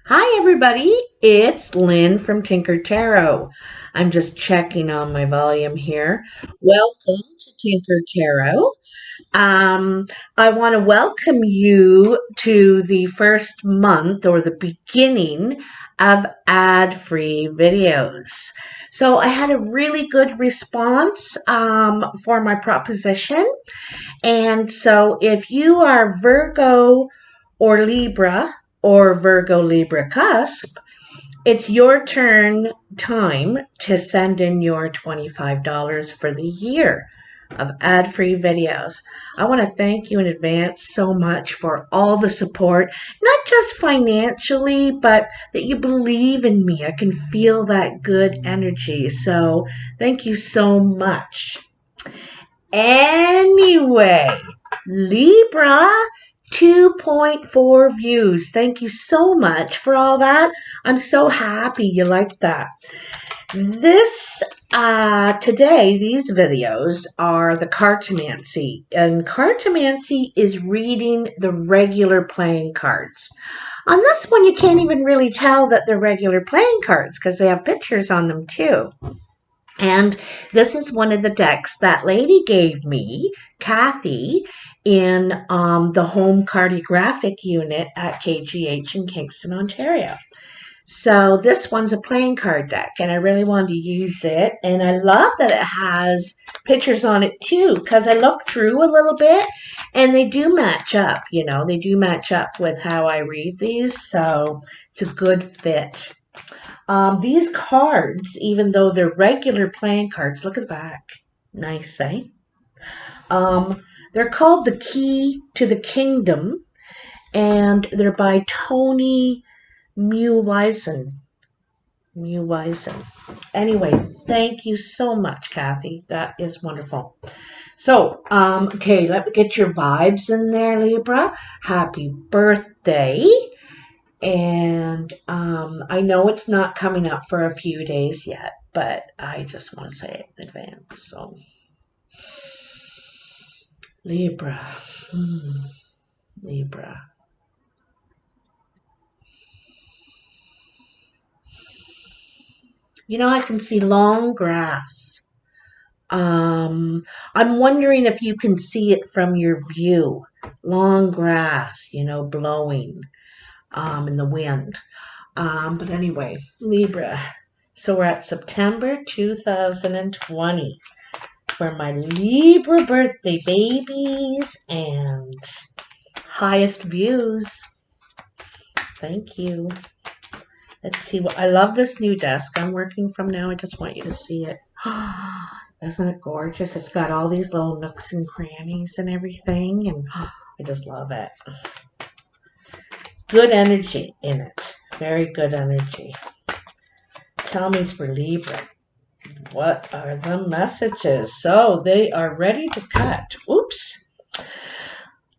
Hi, everybody. It's Lynn from Tinker Tarot. I'm just checking on my volume here. Welcome to Tinker Tarot. Um, I want to welcome you to the first month or the beginning of ad-free videos. So I had a really good response for my proposition. And so if you are Virgo or Libra or Virgo Libra cusp, it's your time to send in your $25 for the year of ad-free videos. I want to thank you in advance so much for all the support, not just financially, but that you believe in me. I can feel that good energy. So thank you so much. Anyway, Libra 2.4 views. Thank you so much for all that. I'm so happy you liked that. Today, these videos are the Cartomancy. And Cartomancy is reading the regular playing cards. On this one, you can't even really tell that they're regular playing cards because they have pictures on them too. And this is one of the decks that lady gave me, Kathy, in the home cartographic unit at KGH in Kingston, Ontario. So this one's a playing card deck, and I really wanted to use it. And I love that it has pictures on it too, because I looked through a little bit, and they do match up. They do match up with how I read these, so it's a good fit. These cards, even though they're regular playing cards, look at the back. Nice, eh? They're called The Key to the Kingdom, and they're by Tony Mewisen. Anyway, thank you so much, Kathy. That is wonderful. So, okay, let me get your vibes in there, Libra. Happy birthday. And I know it's not coming up for a few days yet, but I just want to say it in advance. So, Libra. Libra. I can see long grass. I'm wondering if you can see it from your view. Long grass, blowing in the wind. But anyway, Libra. So we're at September 2020 for my Libra birthday babies and highest views. Thank you. Let's see what I love this new desk I'm working from now. I just want you to see it. Isn't it gorgeous? It's got all these little nooks and crannies and everything, and I just love it. Good energy in it. Very good energy. Tell me for Libra, what are the messages? So they are ready to cut. Oops.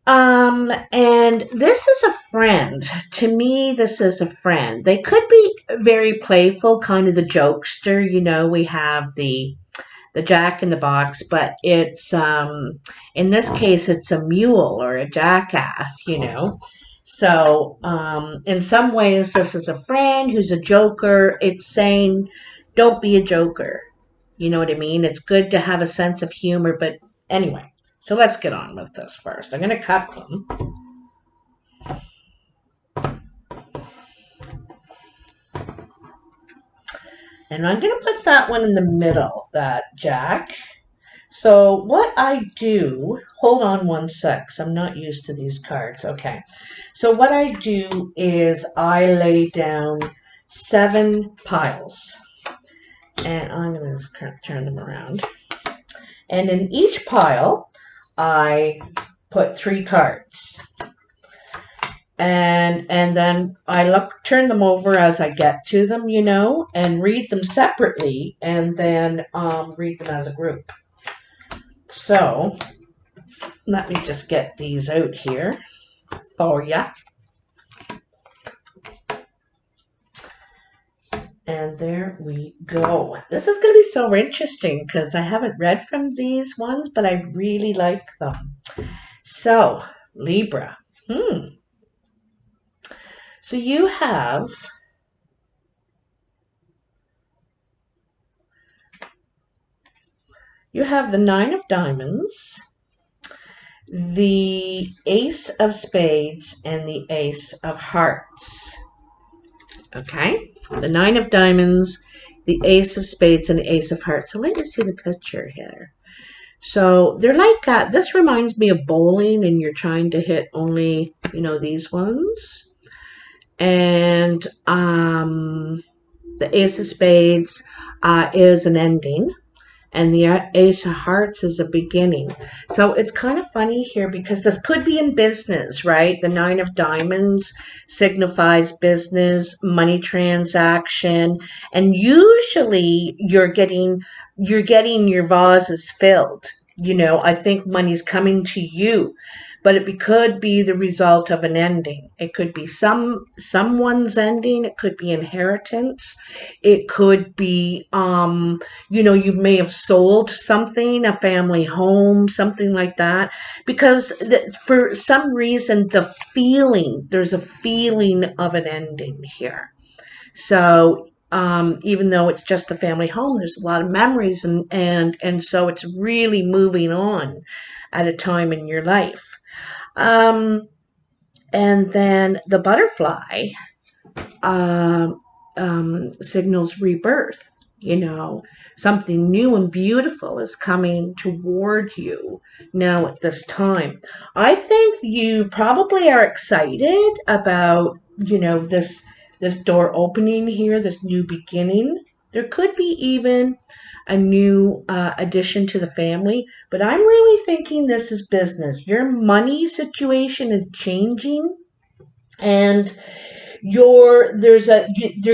And this is a friend. To me, this is a friend. They could be very playful, kind of the jokester. We have the jack in the box, but it's in this case it's a mule or a jackass. So in some ways this is a friend who's a joker. It's saying don't be a joker. You know what I mean? It's good to have a sense of humor, but anyway. So let's get on with this first. I'm going to cut them. And I'm going to put that one in the middle, that jack. So what I do, hold on one sec, 'cause I'm not used to these cards. Okay. So what I do is I lay down 7 piles. And I'm going to just kind of turn them around. And in each pile, I put 3 cards. And then I turn them over as I get to them, and read them separately, and then read them as a group. So let me just get these out here for ya. And there we go. This is going to be so interesting because I haven't read from these ones, but I really like them. So, Libra. So you have the Nine of Diamonds, the Ace of Spades, and the Ace of Hearts. Okay? The Nine of Diamonds, the Ace of Spades, and the Ace of Hearts. So let me see the picture here. So they're like, this reminds me of bowling, and you're trying to hit only, these ones. And the Ace of Spades is an ending, and the Ace of Hearts is a beginning. So it's kind of funny here because this could be in business, right? The Nine of Diamonds signifies business, money transaction, and usually you're getting your vases filled. I think money's coming to you, but it could be the result of an ending. It could be someone's ending. It could be inheritance. It could be, you may have sold something, a family home, something like that, because for some reason, there's a feeling of an ending here. So, even though it's just a family home, there's a lot of memories, and so it's really moving on at a time in your life. And then the butterfly signals rebirth. Something new and beautiful is coming toward you now at this time. I think you probably are excited about, this door opening here, this new beginning. There could be even a new addition to the family, but I'm really thinking this is business. Your money situation is changing, and there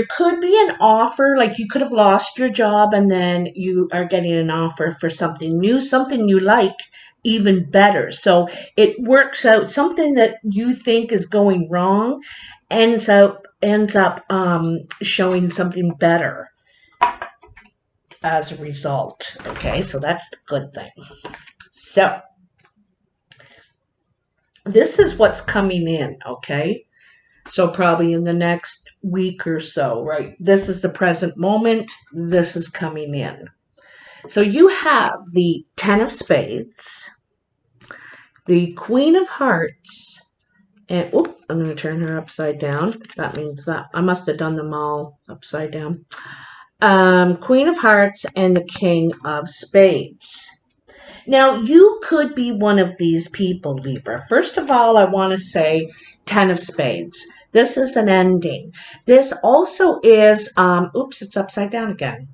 could be an offer, like you could have lost your job and then you are getting an offer for something new, something you like even better. So it works out. Something that you think is going wrong ends up showing something better as a result. Okay, so that's the good thing. So this is what's coming in. Okay, so probably in the next week or so, right? This is the present moment. This is coming in. So you have the Ten of Spades, the Queen of Hearts, and I'm going to turn her upside down. That means that I must have done them all upside down. Queen of Hearts and the King of Spades. Now, you could be one of these people, Libra. First of all, I want to say Ten of Spades. This is an ending. This also is, it's upside down again.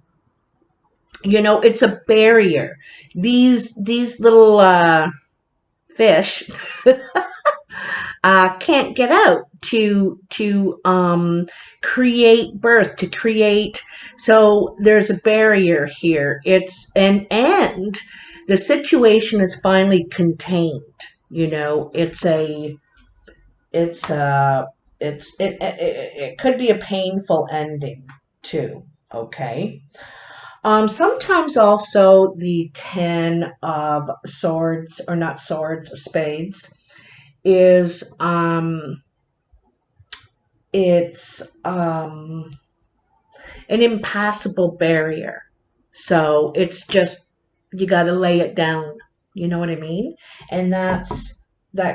It's a barrier. These little fish can't get out to create birth, to create. So there's a barrier here. It's an end. The situation is finally contained. It could be a painful ending too. Okay. Sometimes also the Ten of Swords, or not swords, of Spades, is it's an impassable barrier. So it's just, you got to lay it down. You know what I mean? And that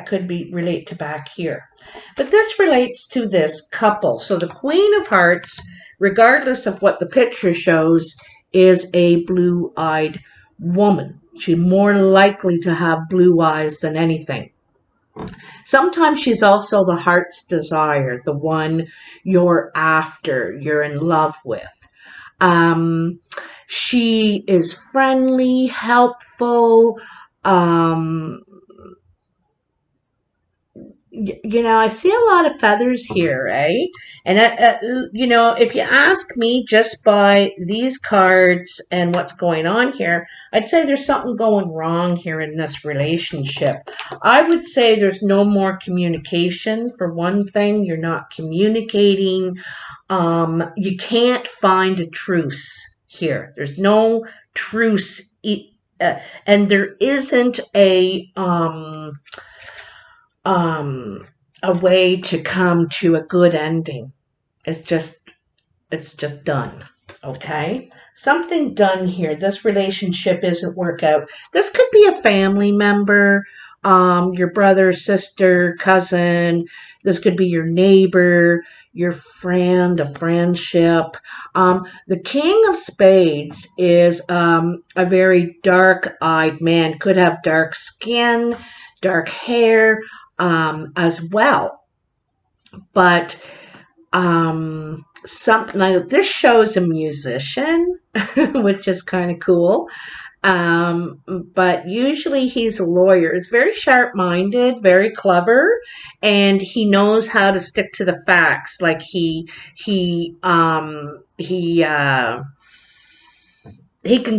could be relate to back here. But this relates to this couple. So the Queen of Hearts, regardless of what the picture shows, is a blue-eyed woman. She's more likely to have blue eyes than anything. Sometimes she's also the heart's desire, the one you're after, you're in love with. She is friendly, helpful. I see a lot of feathers here, eh? And, if you ask me just by these cards and what's going on here, I'd say there's something going wrong here in this relationship. I would say there's no more communication. For one thing, you're not communicating. You can't find a truce here. There's no truce, and there isn't a a way to come to a good ending. It's just done. Okay? Something done here. This relationship isn't work out. This could be a family member, your brother, sister, cousin. This could be your neighbor, your friend, a friendship. The King of Spades is a very dark-eyed man. Could have dark skin, dark hair as well. But something like this shows a musician, which is kind of cool. But usually he's a lawyer. It's very sharp-minded, very clever, and he knows how to stick to the facts. Like he can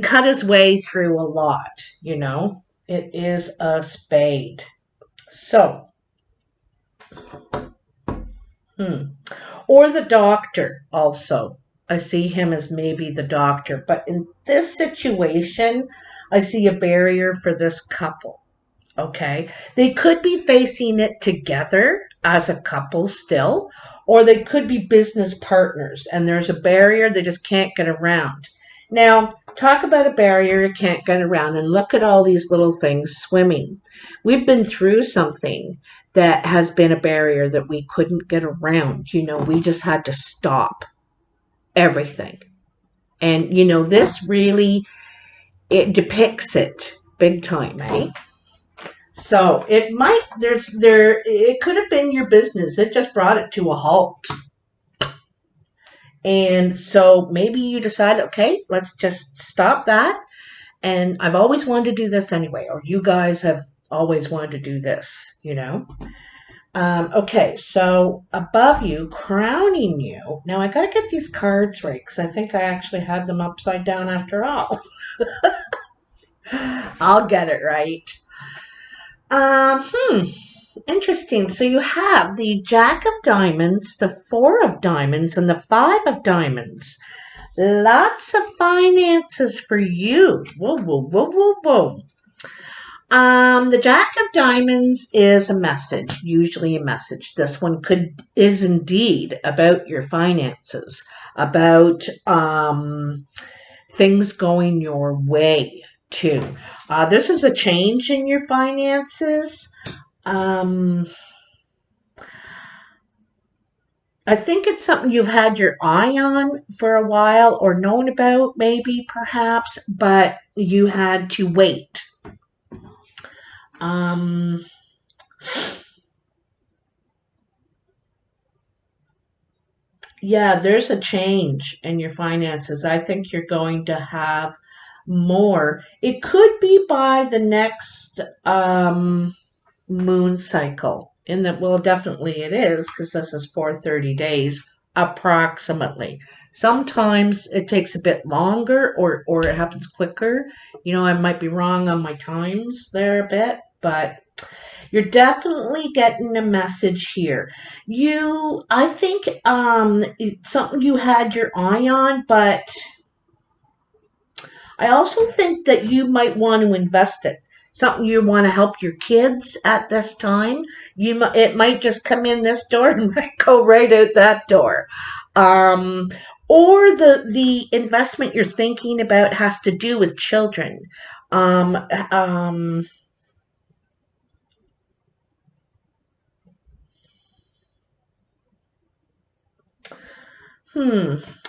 cut his way through a lot. It is a spade. So, or the doctor also. I see him as maybe the doctor. But in this situation, I see a barrier for this couple. Okay. They could be facing it together as a couple still, or they could be business partners and there's a barrier they just can't get around. Now, talk about a barrier you can't get around, and look at all these little things swimming. We've been through something that has been a barrier that we couldn't get around. We just had to stop everything. And, this really, it depicts it big time, eh? So it could have been your business. It just brought it to a halt. And so maybe you decide, okay, let's just stop that. And I've always wanted to do this anyway, or you guys have always wanted to do this. Okay, so above you, crowning you. Now I got to get these cards right because I think I actually had them upside down after all. I'll get it right. Interesting. So you have the Jack of Diamonds, the Four of Diamonds, and the Five of Diamonds. Lots of finances for you. Whoa, whoa, whoa, whoa, whoa. The Jack of Diamonds is a message, usually a message. This one is indeed about your finances, about things going your way too. This is a change in your finances. I think it's something you've had your eye on for a while or known about, maybe, perhaps, but you had to wait. Yeah, there's a change in your finances. I think you're going to have more. It could be by the next moon cycle. Well, definitely it is, because this is for 30 days approximately. Sometimes it takes a bit longer, or it happens quicker. I might be wrong on my times there a bit, but you're definitely getting a message here. I think it's something you had your eye on, but I also think that you might want to invest it. Something you want to help your kids at this time. It might just come in this door and might go right out that door. Or the investment you're thinking about has to do with children.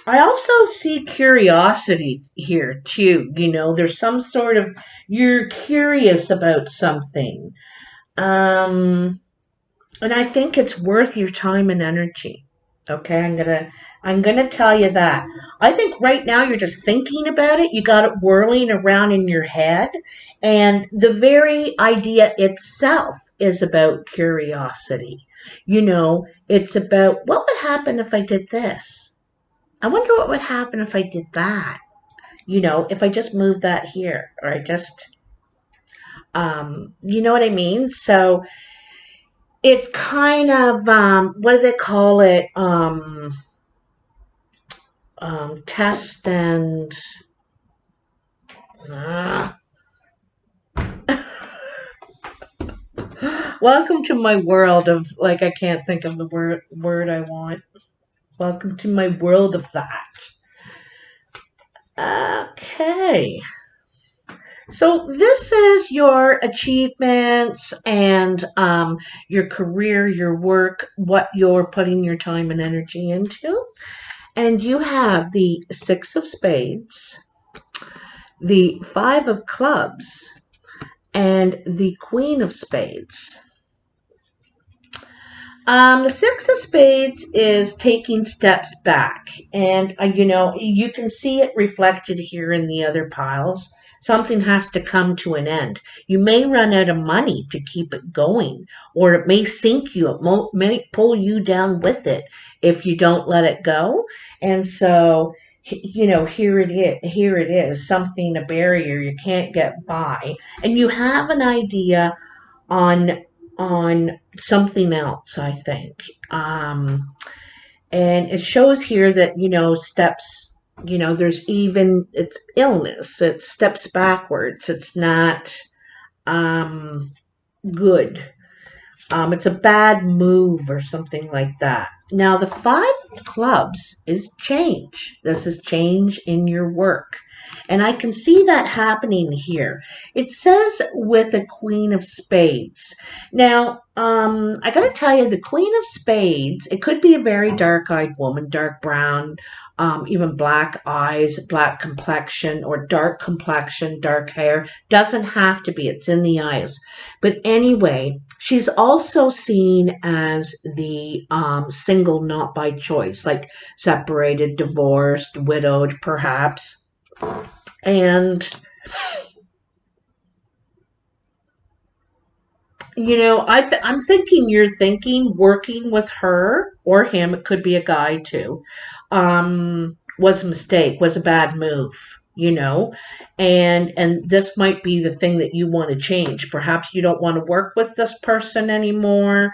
I also see curiosity here too. There's some sort of, you're curious about something. And I think it's worth your time and energy. Okay, I'm gonna tell you that. I think right now you're just thinking about it. You got it whirling around in your head, and the very idea itself is about curiosity. It's about what would happen if I did this. I wonder what would happen if I did that. If I just moved that here, or I just, you know what I mean? So it's kind of, what do they call it? Test and, Welcome to my world of, like, I can't think of the word I want. Welcome to my world of that. Okay. So this is your achievements and your career, your work, what you're putting your time and energy into. And you have the Six of Spades, the Five of Clubs, and the Queen of Spades. The Six of Spades is taking steps back, and you can see it reflected here in the other piles. Something has to come to an end. You may run out of money to keep it going, or it may sink you. It may pull you down with it if you don't let it go. And so, here it is. Here it is. Something, a barrier you can't get by, and you have an idea on something else, I think. And it shows here that, steps, it's illness, it's steps backwards, it's not good. It's a bad move or something like that. Now, the Five of Clubs is change. This is change in your work. And I can see that happening here. It says with a Queen of Spades. Now, I got to tell you, the Queen of Spades, it could be a very dark-eyed woman, dark brown, even black eyes, black complexion, or dark complexion, dark hair. Doesn't have to be. It's in the eyes. But anyway, she's also seen as the single, not by choice, like separated, divorced, widowed, perhaps. And, I'm thinking you're thinking working with her or him, it could be a guy too, was a mistake, was a bad move, and this might be the thing that you want to change. Perhaps you don't want to work with this person anymore,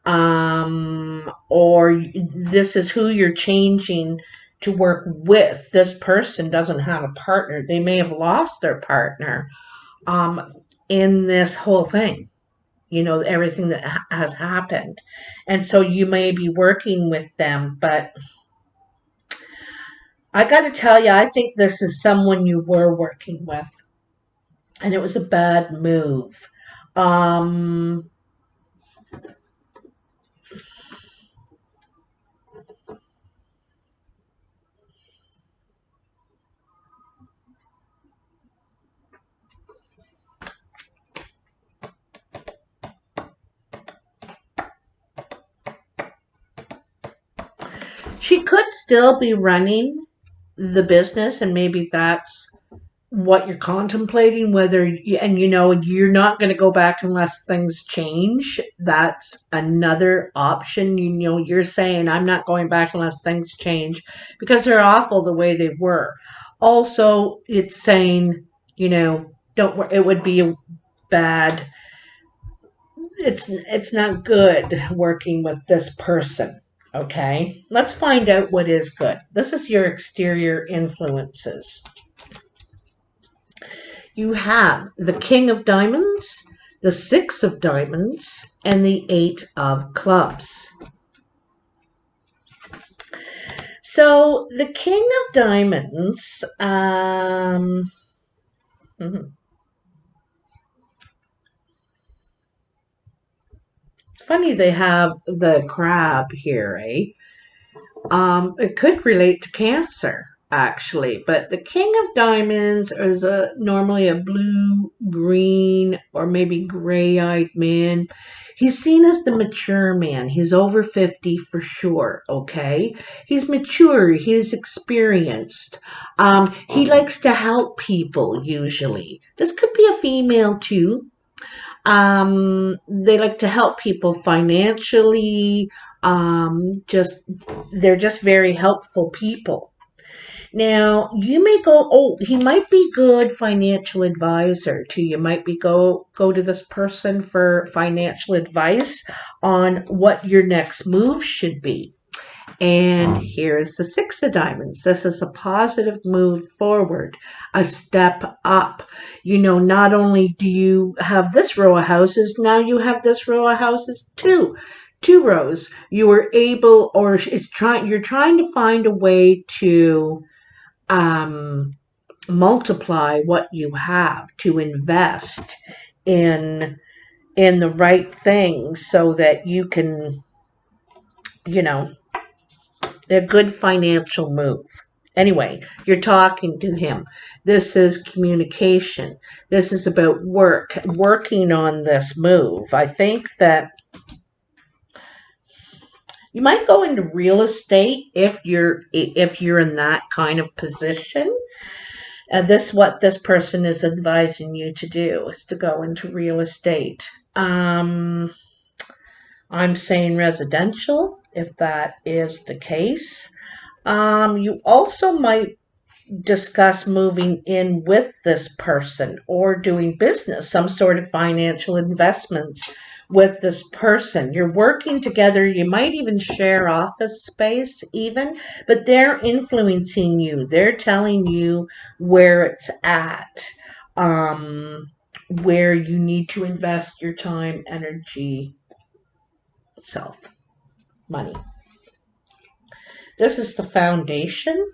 or this is who you're changing to work with. This person doesn't have a partner. They may have lost their partner in this whole thing, everything that has happened. And so you may be working with them, but I got to tell you, I think this is someone you were working with, and it was a bad move. She could still be running the business, and maybe that's what you're contemplating, you're not going to go back unless things change. That's another option. You're saying, I'm not going back unless things change, because they're awful the way they were. Also, it's saying, don't worry, it would be a bad, it's not good working with this person. Okay, let's find out what is good. This is your exterior influences. You have the King of Diamonds, the Six of Diamonds, and the Eight of Clubs. So the King of Diamonds, it's funny they have the crab here, eh? It could relate to Cancer, actually, but the King of Diamonds is normally a blue, green, or maybe gray-eyed man. He's seen as the mature man. He's over 50 for sure, okay? He's mature. He's experienced. He likes to help people, usually. This could be a female, too. They like to help people financially. They're just very helpful people. Now, you may go, he might be good financial advisor too. You might be go to this person for financial advice on what your next move should be. And here's the Six of Diamonds. This is a positive move forward, a step up. You know, not only do you have this row of houses, now you have this row of houses too. Two rows. You were able, or you're trying to find a way to multiply what you have, to invest in the right things so that you can, you know, a good financial move. Anyway, you're talking to him. This is communication. This is about working on this move. I think that you might go into real estate if you're in that kind of position. What this person is advising you to do is to go into real estate. I'm saying residential, if that is the case. You also might discuss moving in with this person or doing business, some sort of financial investments with this person. You're working together. You might even share office space even, but they're influencing you. They're telling you where it's at, where you need to invest your time, energy, self, money. This is the foundation.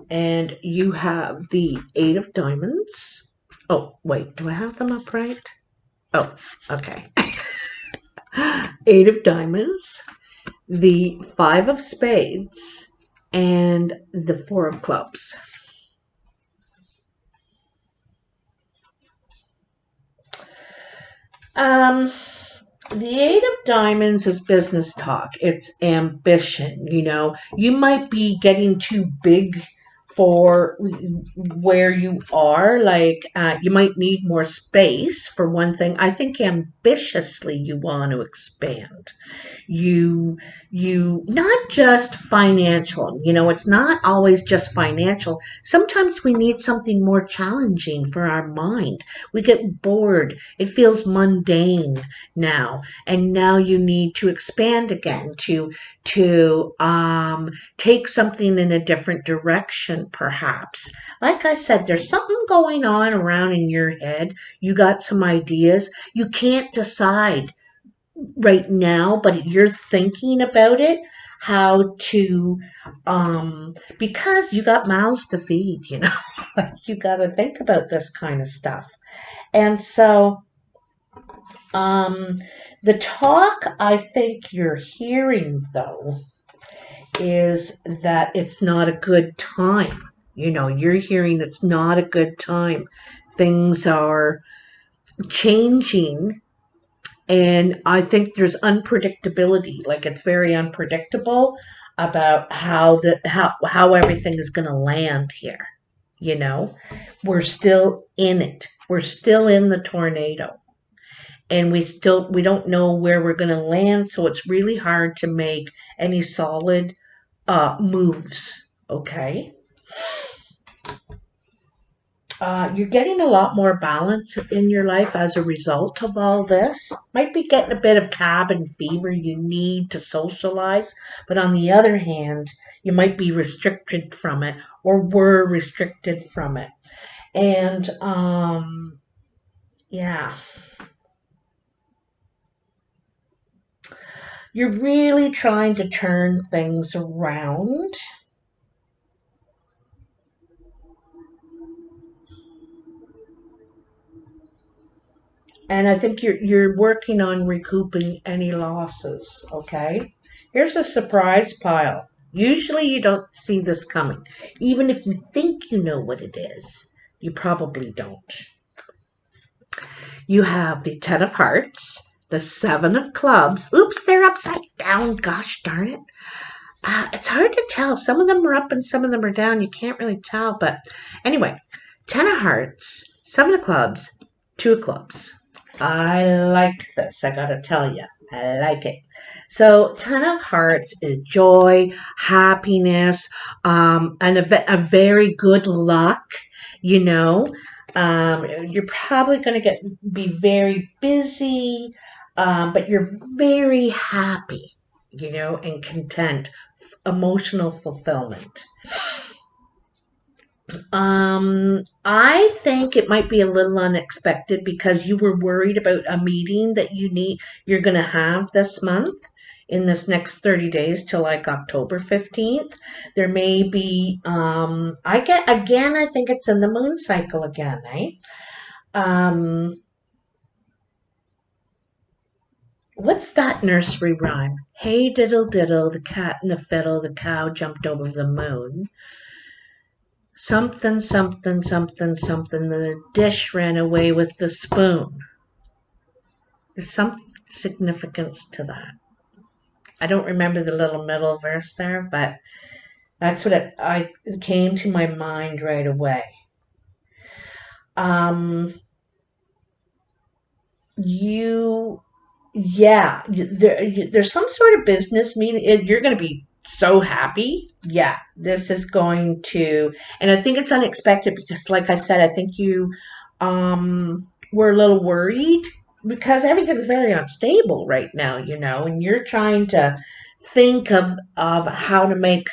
And you have the Eight of Diamonds. Oh, wait, do I have them up right? Oh, okay. Eight of Diamonds, the Five of Spades, and the Four of Clubs. The Eight of Diamonds is business talk. It's ambition. You know, you might be getting too big for where you are. Like, you might need more space for one thing. I think ambitiously you want to expand. You not just financial. You know, it's not always just financial. Sometimes we need something more challenging for our mind. We get bored. It feels mundane now, and now you need to expand again, to take something in a different direction, perhaps. Like I said, there's something going on around in your head. You got some ideas. You can't decide right now, but you're thinking about it, how to, because you got mouths to feed, you know. You got to think about this kind of stuff. And so, um, the talk I think you're hearing, though, is that it's not a good time. You know, you're hearing it's not a good time. Things are changing, and I think there's unpredictability. Like, it's very unpredictable about how everything is going to land here. You know, we're still in it. We're still in the tornado, and we don't know where we're going to land. So it's really hard to make any solid moves. Okay. You're getting a lot more balance in your life as a result of all this. Might be getting a bit of cabin fever. You need to socialize. But on the other hand, you might be restricted from it, or were restricted from it. And, yeah. You're really trying to turn things around. And I think you're working on recouping any losses, okay? Here's a surprise pile. Usually you don't see this coming. Even if you think you know what it is, you probably don't. You have the Ten of Hearts, the Seven of Clubs. Oops, they're upside down. Gosh darn it. It's hard to tell. Some of them are up and some of them are down. You can't really tell. But anyway, Ten of Hearts, Seven of Clubs, Two of Clubs. I like this, I gotta tell you. I like it. So, Ten of Hearts is joy, happiness, and a very good luck, you know. You're probably going to be very busy, but you're very happy. and content, emotional fulfillment. I think it might be a little unexpected because you were worried about a meeting that you're going to have this month in this next 30 days till like October 15th. There may be, I think it's in the moon cycle again, eh? Um, what's that nursery rhyme? Hey diddle diddle, the cat and the fiddle, the cow jumped over the moon. Something, something, something, something. The dish ran away with the spoon. There's some significance to that. I don't remember the little middle verse there, but that's what it came to my mind right away. Um, you, yeah, there's some sort of business meeting. You're going to be so happy. Yeah, this is going to, and I think it's unexpected because, like I said, I think you were a little worried because everything's very unstable right now, and you're trying to think of how to make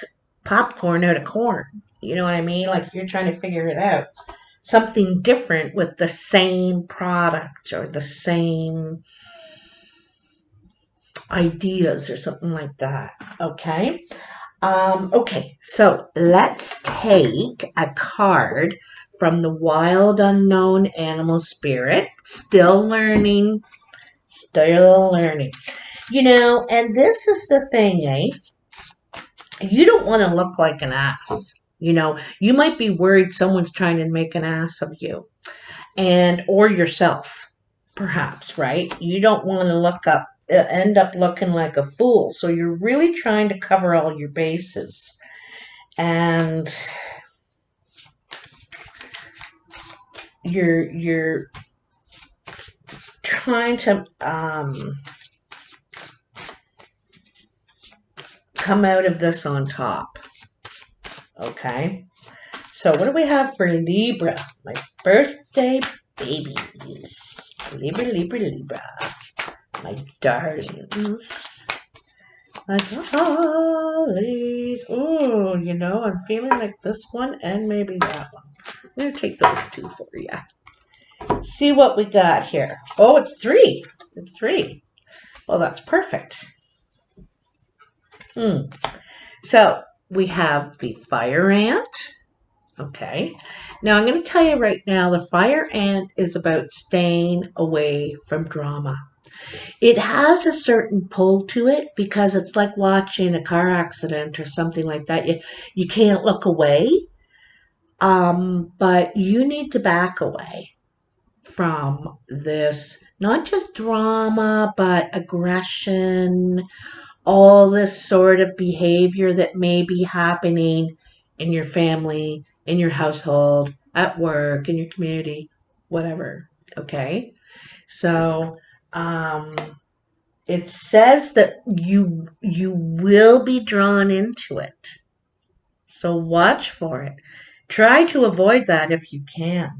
popcorn out of corn. You know what I mean? Like you're trying to figure it out. Something different with the same product or the same ideas or something like that. Okay. Okay, so let's take a card from the Wild Unknown Animal Spirit. Still learning, still learning. And this is the thing, eh? You don't want to look like an ass. You might be worried someone's trying to make an ass of you or yourself, perhaps, right? You don't want to end up looking like a fool. So you're really trying to cover all your bases. And you're trying to come out of this on top. Okay. So what do we have for Libra? My birthday babies. Libra, Libra, Libra. My darlings. My darlings. Oh, I'm feeling like this one and maybe that one. I'm going to take those two for you. See what we got here. Oh, it's three. It's three. Well, that's perfect. So we have the fire ant. Okay. Now I'm going to tell you right now, the fire ant is about staying away from drama. It has a certain pull to it because it's like watching a car accident or something like that. You can't look away, but you need to back away from this, not just drama, but aggression, all this sort of behavior that may be happening in your family, in your household, at work, in your community, whatever. Okay. So, it says that you will be drawn into it. So watch for it. Try to avoid that if you can.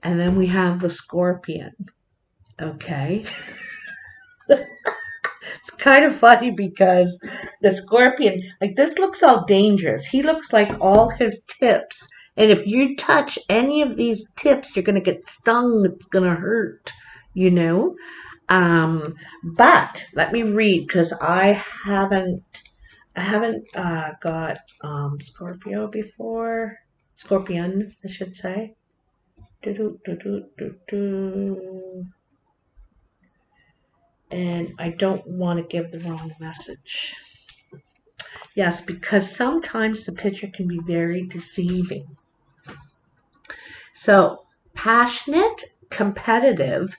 And then we have the scorpion. Okay. It's kind of funny because the scorpion, like this looks all dangerous. He looks like all his tips. And if you touch any of these tips, you're going to get stung. It's going to hurt, But let me read because I haven't got Scorpio before. Scorpion, I should say. And I don't want to give the wrong message. Yes, because sometimes the picture can be very deceiving. So, passionate, competitive,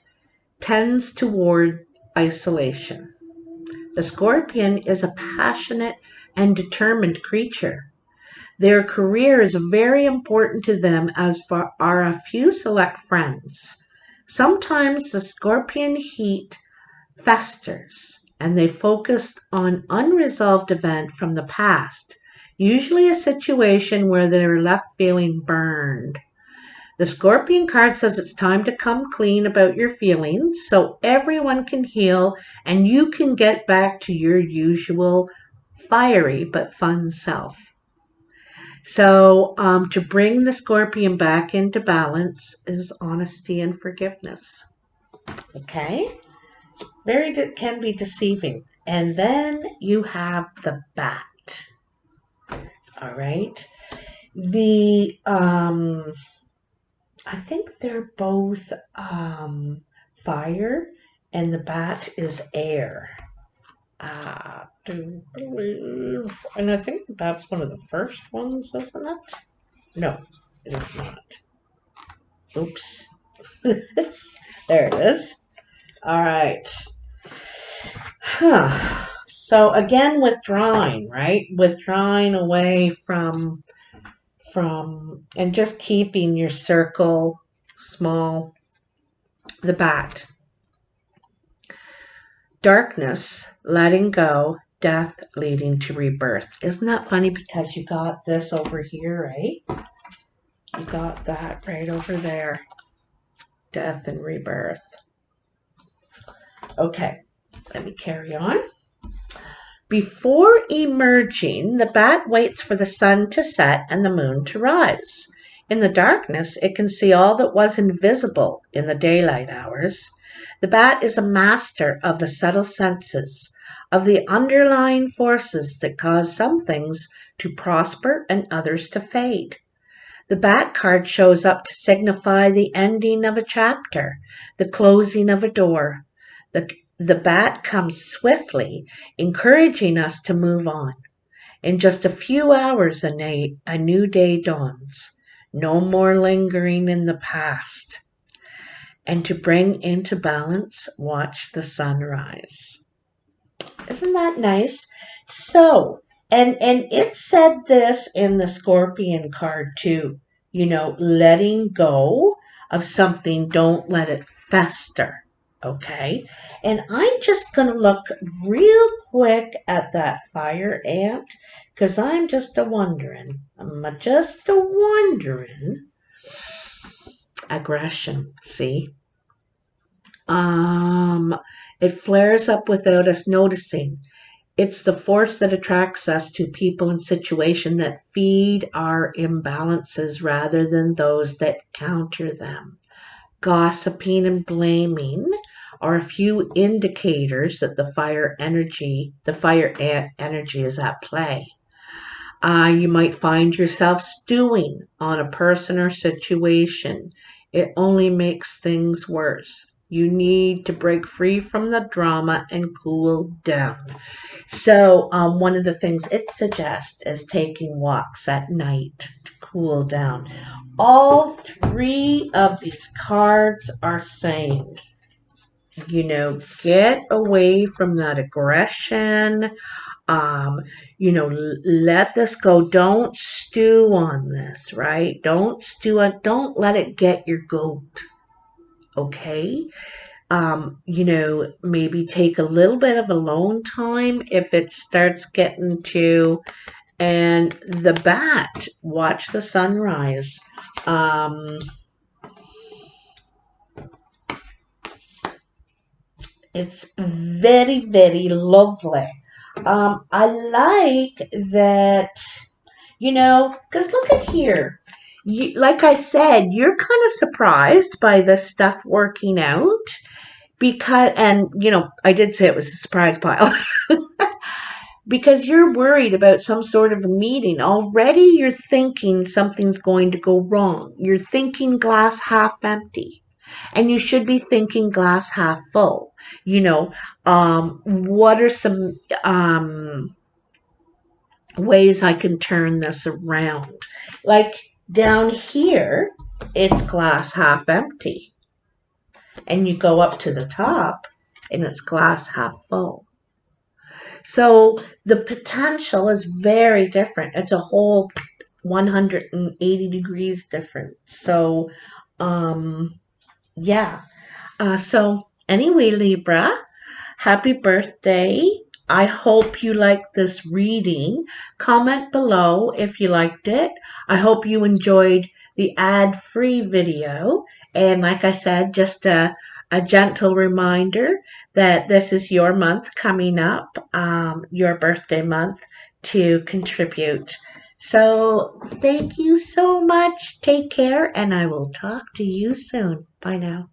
tends toward isolation. The scorpion is a passionate and determined creature. Their career is very important to them, as are a few select friends. Sometimes the scorpion heat festers and they focus on unresolved event from the past, usually a situation where they are left feeling burned. The Scorpion card says it's time to come clean about your feelings so everyone can heal and you can get back to your usual fiery but fun self. So to bring the Scorpion back into balance is honesty and forgiveness. Okay? Can be deceiving. And then you have the bat. All right? I think they're both fire, and the bat is air. Do believe, and I think the bat's one of the first ones, isn't it? No, it is not. Oops. There it is. All right. So again, withdrawing, right? Withdrawing away from and just keeping your circle small. The bat. Darkness, letting go, death leading to rebirth. Isn't that funny? Because you got this over here, right? You got that right over there. Death and rebirth. Okay, let me carry on. Before emerging, the bat waits for the sun to set and the moon to rise. In the darkness, it can see all that was invisible in the daylight hours. The bat is a master of the subtle senses, of the underlying forces that cause some things to prosper and others to fade. The bat card shows up to signify the ending of a chapter, the closing of a door. The bat comes swiftly, encouraging us to move on. In just a few hours, a new day dawns. No more lingering in the past. And to bring into balance, watch the sunrise. Isn't that nice? So, and it said this in the Scorpion card too. You know, letting go of something, don't let it fester. Okay, and I'm just going to look real quick at that fire ant because I'm just wondering. Aggression, see? It flares up without us noticing. It's the force that attracts us to people and situations that feed our imbalances rather than those that counter them. Gossiping and blaming are a few indicators that the fire ant energy is at play. You might find yourself stewing on a person or situation. It only makes things worse. You need to break free from the drama and cool down. So one of the things it suggests is taking walks at night to cool down. All three of these cards are saying, you know, get away from that aggression. You know, let this go. Don't stew on this, right? Don't let it get your goat. Okay? You know, maybe take a little bit of alone time if it starts getting to, and the bat, watch the sunrise. It's very, very lovely. I like that, you know, because look at here. Like I said, you're kind of surprised by this stuff working out because, and, you know, I did say it was a surprise pile. Because you're worried about some sort of a meeting. Already you're thinking something's going to go wrong. You're thinking glass half empty. And you should be thinking glass half full. You know, what are some ways I can turn this around? Like down here, it's glass half empty. And you go up to the top, and it's glass half full. So the potential is very different. It's a whole 180 degrees different. So, yeah. So anyway, Libra, happy birthday. I hope you liked this reading. Comment below if you liked it. I hope you enjoyed the ad-free video. And like I said, just a gentle reminder that this is your month coming up, your birthday month, to contribute. So thank you so much. Take care, and I will talk to you soon. Bye now.